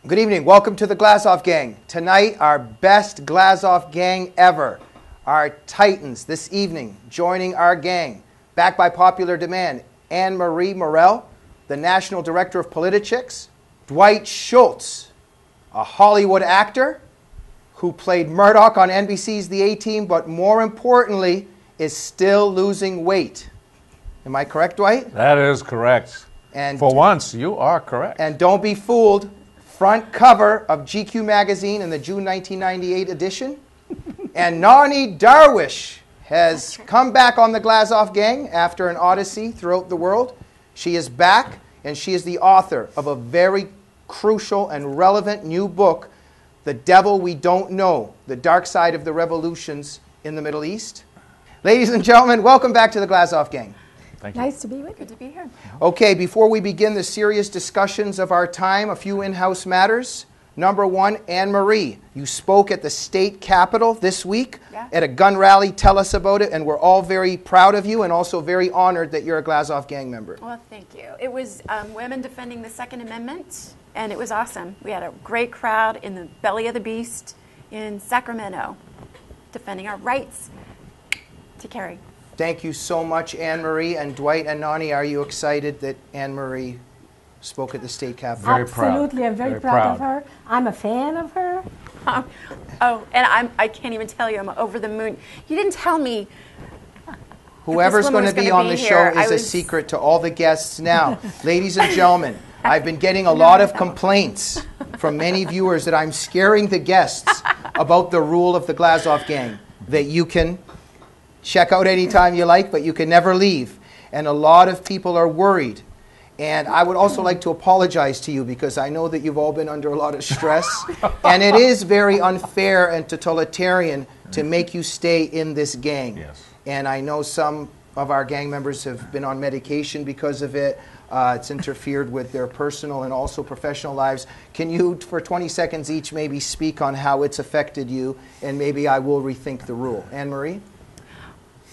Good evening. Welcome to the Glazov gang. Tonight, our best Glazov gang ever. Our titans this evening joining our gang, backed by popular demand, Anne-Marie Murrell, the National Director of Politics, Dwight Schultz, a Hollywood actor who played Murdoch on NBC's The A-Team, but more importantly, is still losing weight. Am I correct, Dwight? That is correct. And for once, you are correct. And don't be fooled. Front cover of GQ magazine in the June 1998 edition. And Nonie Darwish has come back on the Glazov gang after an odyssey throughout the world. She is back, and she is the author of a very crucial and relevant new book, The Devil We Don't Know, The Dark Side of the Revolutions in the Middle East. Ladies and gentlemen, welcome back to the Glazov gang. Thank you. Nice to be with you. Good to be here. Okay, before we begin the serious discussions of our time, a few in-house matters. Number one, Anne-Marie, you spoke at the state capitol this week at a gun rally. Tell us about it, and we're all very proud of you and also very honored that you're a Glazov gang member. Well, thank you. It was women defending the Second Amendment, and it was awesome. We had a great crowd in the belly of the beast in Sacramento defending our rights to carry. Thank you so much, Anne-Marie. And Dwight and Nonie, are you excited that Anne-Marie spoke at the state capitol? Very proud. Absolutely, I'm very proud of her. I'm a fan of her. And I can't even tell you, I'm over the moon. You didn't tell me. Whoever's going to be on the show is a secret to all the guests now. Ladies and gentlemen, I've been getting a lot of complaints from many viewers that I'm scaring the guests about the rule of the Glazov gang, that you can check out anytime you like, but you can never leave. And a lot of people are worried. And I would also like to apologize to you because I know that you've all been under a lot of stress. And it is very unfair and totalitarian to make you stay in this gang. Yes. And I know some of our gang members have been on medication because of it. It's interfered with their personal and also professional lives. Can you, for 20 seconds each, maybe speak on how it's affected you? And maybe I will rethink the rule. Anne-Marie?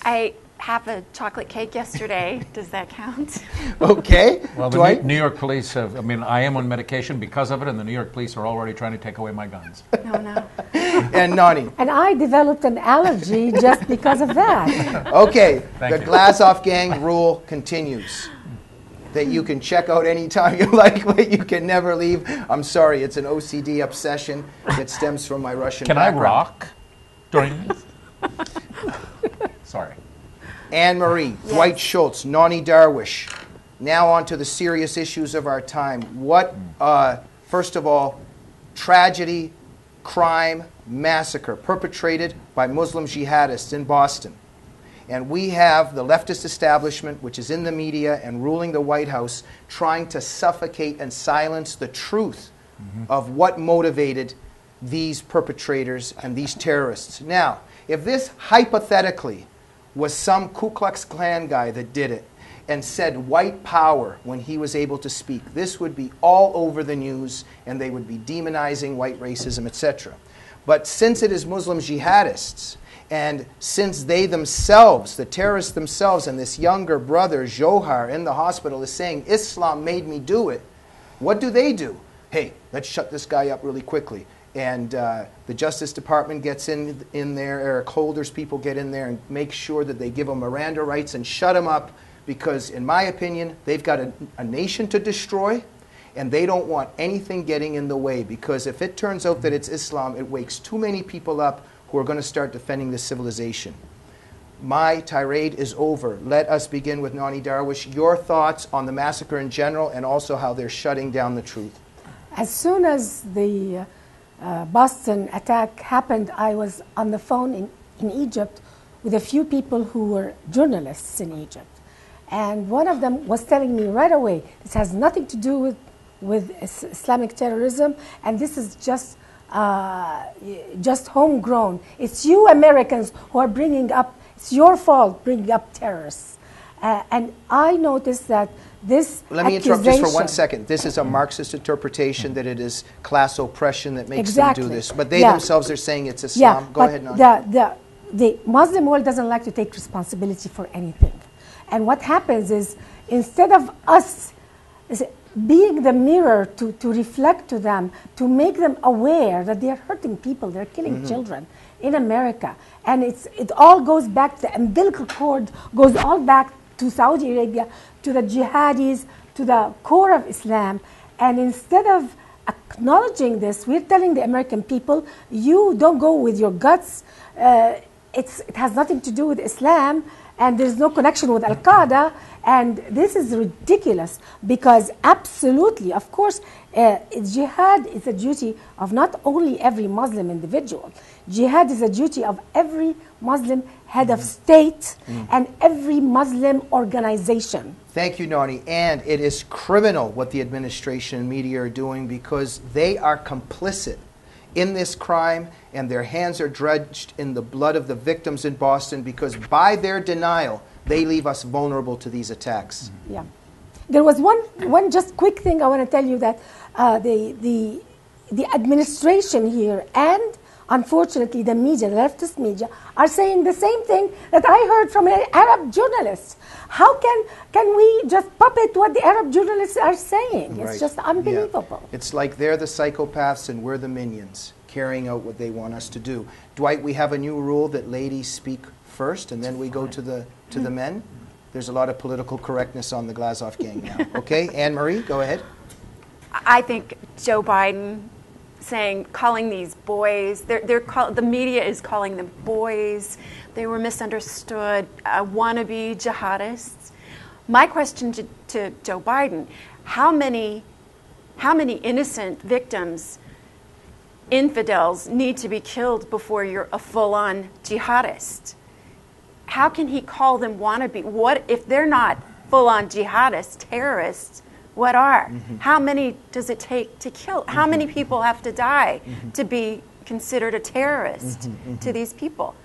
I have a chocolate cake yesterday. Does that count? Okay. Well, the New York police have, I am on medication because of it, and the New York police are already trying to take away my guns. No. And Nonie? And I developed an allergy just because of that. Okay. The Glazov gang rule continues. That you can check out anytime you like, but you can never leave. I'm sorry, it's an OCD obsession that stems from my Russian background. Can I rock during this? Sorry. Anne-Marie, yes. Dwight Schultz, Nonie Darwish. Now on to the serious issues of our time. What, first of all, tragedy, crime, massacre perpetrated by Muslim jihadists in Boston. And we have the leftist establishment, which is in the media and ruling the White House, trying to suffocate and silence the truth of what motivated these perpetrators and these terrorists. Now, if this hypothetically was some Ku Klux Klan guy that did it and said white power when he was able to speak, this would be all over the news and they would be demonizing white racism, etc. But since it is Muslim jihadists, and since they themselves, the terrorists themselves, and this younger brother, Johar, in the hospital is saying, Islam made me do it, what do? Hey, let's shut this guy up really quickly. And the Justice Department gets in there, Eric Holder's people get in there and make sure that they give them Miranda rights and shut them up because, in my opinion, they've got a nation to destroy and they don't want anything getting in the way because if it turns out that it's Islam, it wakes too many people up who are going to start defending this civilization. My tirade is over. Let us begin with Nonie Darwish. Your thoughts on the massacre in general and also how they're shutting down the truth. As soon as the Boston attack happened, I was on the phone in Egypt with a few people who were journalists in Egypt. And one of them was telling me right away, this has nothing to do with Islamic terrorism, and this is just homegrown. It's you Americans who are it's your fault bringing up terrorists. And I noticed that this Let me interrupt just for 1 second. This is a Marxist interpretation that it is class oppression that makes them do this. But they themselves are saying it's Islam. Go ahead, Nonie. The Muslim world doesn't like to take responsibility for anything. And what happens is, instead of us being the mirror to reflect to them, to make them aware that they're hurting people, they're killing children in America. And it all goes back, the umbilical cord goes all back to Saudi Arabia, to the jihadis, to the core of Islam. And instead of acknowledging this, we're telling the American people, you don't go with your guts. It has nothing to do with Islam, and there's no connection with Al-Qaeda. And this is ridiculous because absolutely, of course, jihad is a duty of not only every Muslim individual. Jihad is a duty of every Muslim head of state and every Muslim organization. Thank you, Nonie. And it is criminal what the administration and media are doing because they are complicit in this crime, and their hands are drenched in the blood of the victims in Boston because by their denial, they leave us vulnerable to these attacks. Yeah. There was one just quick thing I want to tell you, that the administration here and unfortunately the media, the leftist media, are saying the same thing that I heard from Arab journalists. How can we just puppet what the Arab journalists are saying? It's just unbelievable. Yeah. It's like they're the psychopaths and we're the minions, carrying out what they want us to do. Dwight, we have a new rule that ladies speak first and then we go to the men. There's a lot of political correctness on the Glazov gang now. Okay, Anne-Marie, go ahead. I think Joe Biden calling these boys, the media is calling them boys. They were misunderstood, wannabe jihadists. My question to Joe Biden: how many innocent victims, infidels, need to be killed before you're a full-on jihadist? How can he call them wannabe? What if they're not full-on jihadists, terrorists? What are? How many does it take to kill? How many people have to die to be considered a terrorist to these people?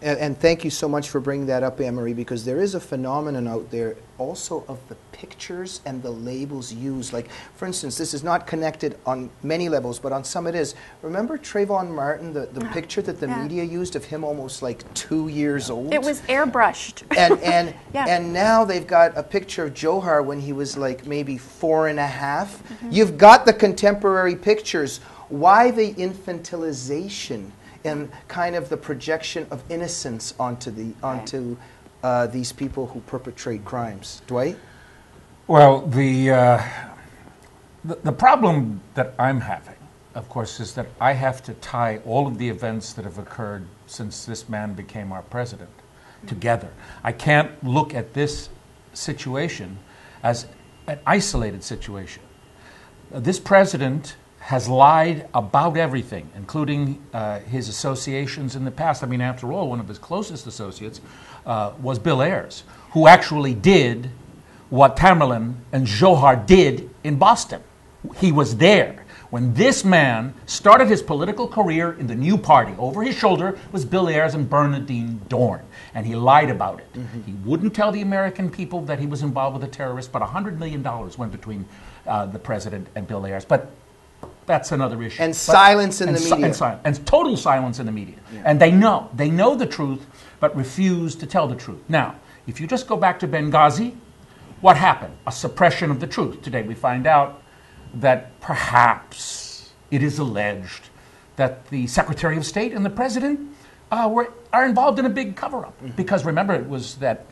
And thank you so much for bringing that up, Anne-Marie, because there is a phenomenon out there also of the pictures and the labels used. Like, for instance, this is not connected on many levels, but on some it is. Remember Trayvon Martin, the picture that the media used of him almost like 2 years old? It was airbrushed. And now they've got a picture of Johar when he was like maybe 4.5. You've got the contemporary pictures. Why the infantilization and kind of the projection of innocence onto these people who perpetrate crimes? Dwight? Well, the problem that I'm having, of course, is that I have to tie all of the events that have occurred since this man became our president together. I can't look at this situation as an isolated situation. This president has lied about everything, including his associations in the past. I mean, after all, one of his closest associates was Bill Ayers, who actually did what Tamerlan and Johar did in Boston. He was there. When this man started his political career in the new party, over his shoulder was Bill Ayers and Bernardine Dorn, and he lied about it. He wouldn't tell the American people that he was involved with a terrorist, but $100 million went between the president and Bill Ayers. But that's another issue. And silence in the media. And total silence in the media. Yeah. And they know the truth, but refuse to tell the truth. Now, if you just go back to Benghazi, what happened? A suppression of the truth. Today we find out that perhaps it is alleged that the Secretary of State and the President are involved in a big cover-up. Because remember, it was that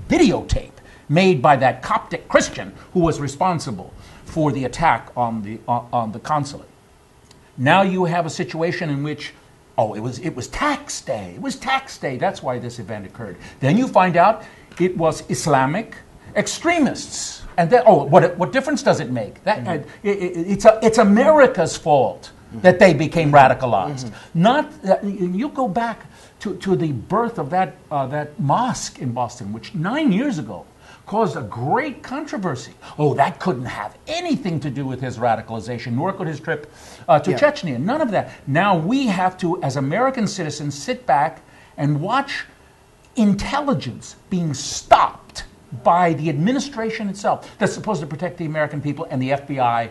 videotape made by that Coptic Christian who was responsible for the attack on the consulate. Now you have a situation in which, it was tax day. It was tax day. That's why this event occurred. Then you find out it was Islamic extremists. And then, what difference does it make? That it's America's fault that they became radicalized. Not you go back to the birth of that mosque in Boston, which 9 years ago caused a great controversy. That couldn't have anything to do with his radicalization, nor could his trip to Chechnya. None of that. Now we have to, as American citizens, sit back and watch intelligence being stopped by the administration itself that's supposed to protect the American people, and the FBI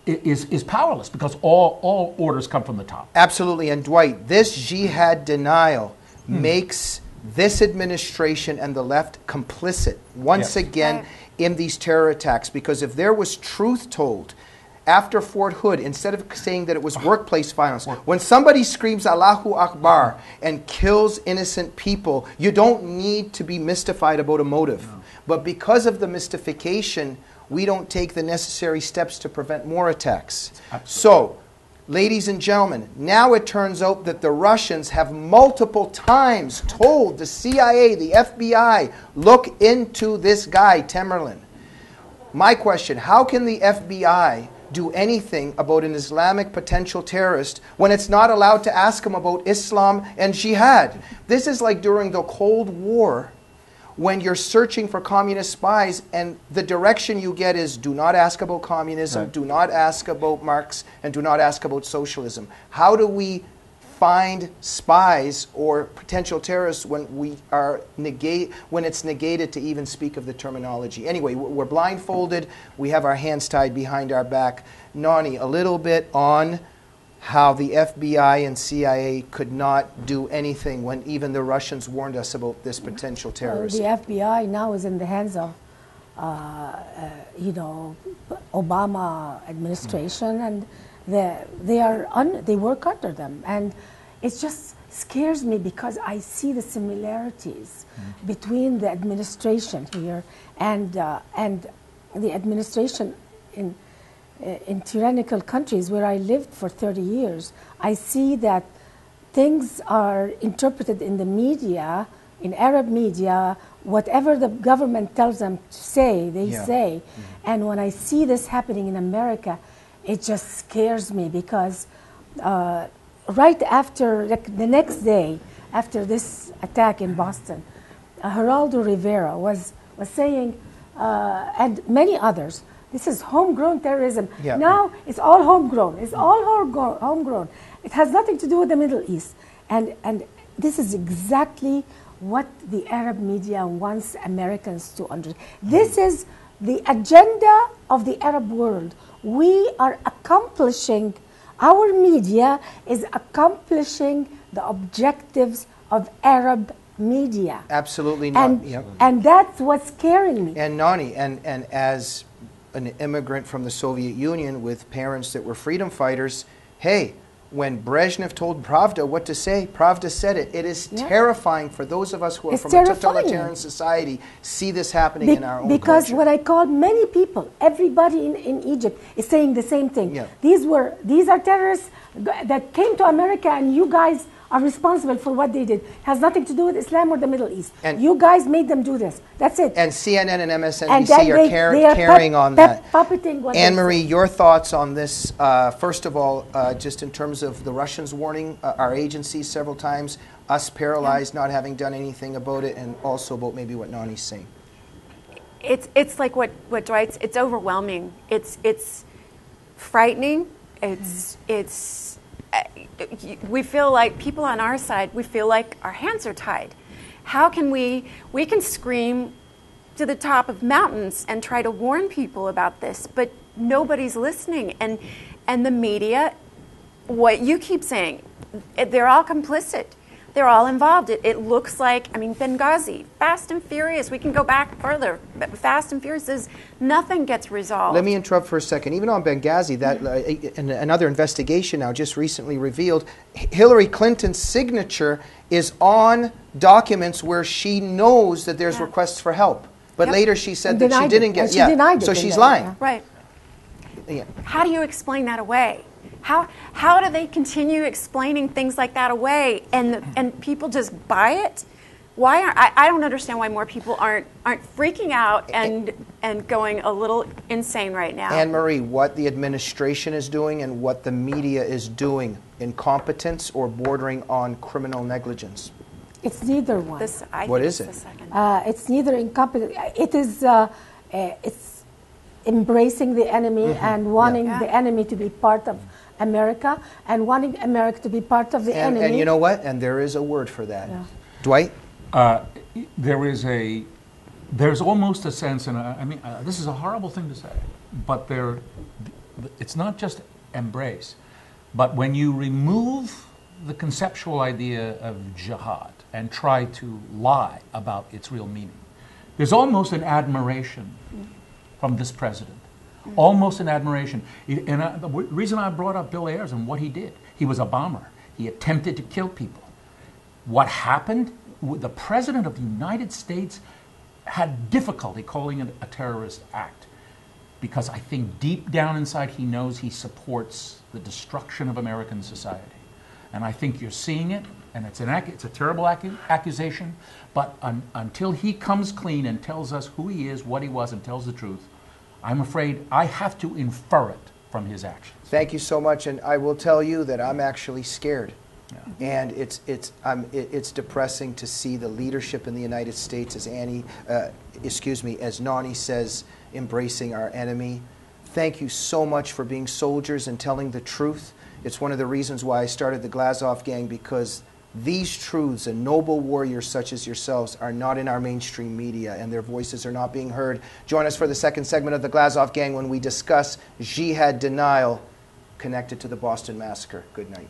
is powerless because all orders come from the top. Absolutely. And Dwight, this jihad denial makes this administration and the left complicit once again in these terror attacks, because if there was truth told after Fort Hood, instead of saying that it was workplace violence, when somebody screams Allahu Akbar and kills innocent people, you don't need to be mystified about a motive. No. But because of the mystification, we don't take the necessary steps to prevent more attacks. Absolutely. So, ladies and gentlemen, now it turns out that the Russians have multiple times told the CIA, the FBI, look into this guy, Temerlin. My question, how can the FBI do anything about an Islamic potential terrorist when it's not allowed to ask him about Islam and Jihad? This is like during the Cold War, when you're searching for communist spies and the direction you get is do not ask about communism, do not ask about Marx, and do not ask about socialism. How do we find spies or potential terrorists when when it's negated to even speak of the terminology? Anyway, we're blindfolded. We have our hands tied behind our back. Nonie, a little bit on how the FBI and CIA could not do anything when even the Russians warned us about this potential terrorist. The FBI now is in the hands of, Obama administration, and they work under them, and it just scares me because I see the similarities between the administration here and the administration in tyrannical countries where I lived for 30 years. I see that things are interpreted in the media, in Arab media, whatever the government tells them to say, they say. And when I see this happening in America, it just scares me because right after, the next day, after this attack in Boston, Geraldo Rivera was saying, and many others, this is homegrown terrorism. Yeah. Now it's all homegrown. It's all homegrown. It has nothing to do with the Middle East. And this is exactly what the Arab media wants Americans to understand. This is the agenda of the Arab world. We are accomplishing, our media is accomplishing the objectives of Arab media. Absolutely not. And that's what's scaring me. And Nonie, and as an immigrant from the Soviet Union with parents that were freedom fighters, hey, when Brezhnev told Pravda what to say, Pravda said it. It is terrifying for those of us who are from a totalitarian society, see this happening in our own because culture. What I call many people, everybody in Egypt is saying the same thing. Yeah. These are terrorists that came to America, and you guys are responsible for what they did. It has nothing to do with Islam or the Middle East. And you guys made them do this. That's it. And CNN and MSNBC are carrying on that. Anne-Marie, your thoughts on this? First of all, just in terms of the Russians warning our agencies several times, us paralyzed, not having done anything about it, and also about maybe what Nonie's saying. It's like what Dwight's. It's overwhelming. It's frightening. It's we feel like people on our side, we feel like our hands are tied. How can we can scream to the top of mountains and try to warn people about this, but nobody's listening. And the media, what you keep saying, they're all complicit. They're all involved. It looks like, Benghazi, Fast and Furious. We can go back further. Fast and Furious nothing gets resolved. Let me interrupt for a second. Even on Benghazi, that another investigation now just recently revealed Hillary Clinton's signature is on documents where she knows that there's requests for help. But later she said that she didn't get. So she's lying. Right. Yeah. How do you explain that away? How do they continue explaining things like that away, and people just buy it? Why aren't I don't understand why more people aren't freaking out and going a little insane right now. Anne-Marie, what the administration is doing and what the media is doing, incompetence or bordering on criminal negligence? It's neither one. What is it? It's neither incompetent. It is. It's embracing the enemy and wanting the enemy to be part of America, and wanting America to be part of the enemy. And you know what? And there is a word for that. Yeah. Dwight? There's almost a sense, and this is a horrible thing to say, but it's not just embrace, but when you remove the conceptual idea of jihad and try to lie about its real meaning, There's almost an admiration from this president. Almost an admiration. And the reason I brought up Bill Ayers and what he did, he was a bomber. He attempted to kill people. What happened? The President of the United States had difficulty calling it a terrorist act because I think deep down inside he knows he supports the destruction of American society. And I think you're seeing it, and it's a terrible accusation, but until he comes clean and tells us who he is, what he was, and tells the truth, I'm afraid I have to infer it from his actions. Thank you so much, and I will tell you that I'm actually scared. Yeah. And it's depressing to see the leadership in the United States, as as Nonie says, embracing our enemy. Thank you so much for being soldiers and telling the truth. It's one of the reasons why I started the Glazov gang, because these truths and noble warriors such as yourselves are not in our mainstream media, and their voices are not being heard. Join us for the second segment of the Glazov gang when we discuss Jihad denial connected to the Boston Massacre. Good night.